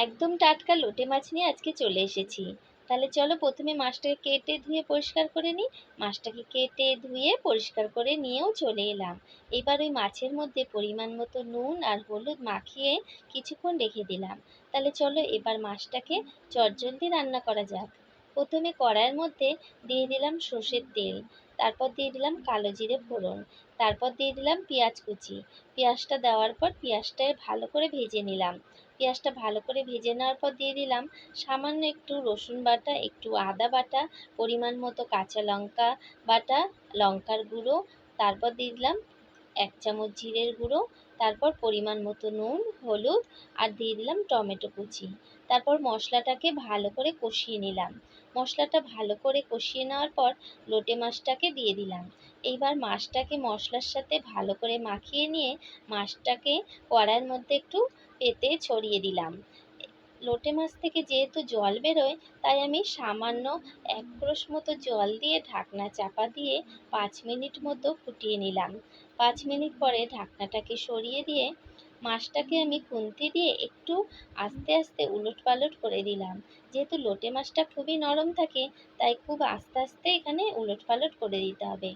একদম টাটকা লোটে মাছ নিয়ে আজকে চলে এসেছি। তাহলে চলো প্রথমে মাছটাকে কেটে ধুয়ে পরিষ্কার করে নিই। মাছটাকে কেটে ধুয়ে পরিষ্কার করে নিয়েও চলে এলাম। এবার ওই মাছের মধ্যে পরিমাণ মতো নুন আর হলুদ মাখিয়ে কিছুক্ষণ রেখে দিলাম। তাহলে চলো এবার মাছটাকে চটজলদি রান্না করা যাক। প্রথমে কড়াইয়ের মধ্যে দিয়ে দিলাম সর্ষের তেল, তারপর দিয়ে দিলাম কালো জিরে ফোড়ন, তারপর দিয়ে দিলাম পেঁয়াজ কুচি। পেঁয়াজটা দেওয়ার পর পেঁয়াজটা ভালো করে ভেজে নিলাম। পেঁয়াজটা ভালো করে ভেজে নেওয়ার পর দিয়ে দিলাম সামান্য একটু রসুন বাটা, একটু আদা বাটা, পরিমাণ মতো কাঁচা লঙ্কা বাটা, লঙ্কার গুঁড়ো, তারপর দিয়ে দিলাম 1 চামচ জিরের গুঁড়ো, তারপর পরিমাণ মতো নুন, হলুদ আর দিয়ে দিলাম টমেটো কুচি। তারপর মশলাটাকে ভালো করে কষিয়ে নিলাম। মশলাটা ভালো করে কষিয়ে নেওয়ার পর লোটে মাছটাকে দিয়ে দিলাম। এইবার মাছটাকে মশলার সাথে ভালো করে মাখিয়ে নিয়ে মাছটাকে কড়াইয়ের মধ্যে একটু পেতে ছড়িয়ে দিলাম। লোটে মাছ থেকে যেহেতু জল বেরোয়, তাই আমি সামান্য 1 ক্রোশ মতো জল দিয়ে ঢাকনা চাপা দিয়ে 5 মিনিট মতো ফুটিয়ে নিলাম। 5 মিনিট পরে ঢাকনাটাকে সরিয়ে দিয়ে মাছটাকে আমি খুন্তি দিয়ে একটু আস্তে আস্তে উলটপালট করে দিলাম। যেহেতু লোটে মাছটা খুবই নরম থাকে, তাই খুব আস্তে আস্তে এখানে উলটপালট করে দিতে হবে।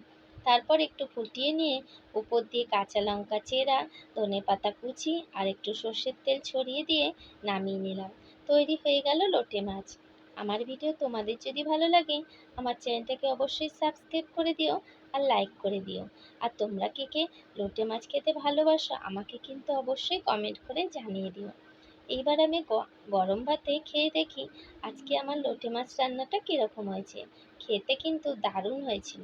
তারপর একটু ফুটিয়ে নিয়ে উপর দিয়ে কাঁচা লঙ্কা চেরা, ধনেপাতা কুচি আর একটু সর্ষের তেল ছড়িয়ে দিয়ে নামিয়ে নিলাম। তৈরি হয়ে গেল লোটে মাছ। আমার ভিডিও তোমাদের যদি ভালো লাগে, আমার চ্যানেলটাকে অবশ্যই সাবস্ক্রাইব করে দিও আর লাইক করে দিও। আর তোমরা কে কে লোটে মাছ খেতে ভালোবাসো আমাকে কিন্তু অবশ্যই কমেন্ট করে জানিয়ে দিও। এইবার আমি গরম ভাতে খেয়ে দেখি আজকে আমার লোটে মাছ রান্নাটা কীরকম হয়েছে। খেতে কিন্তু দারুণ হয়েছিল।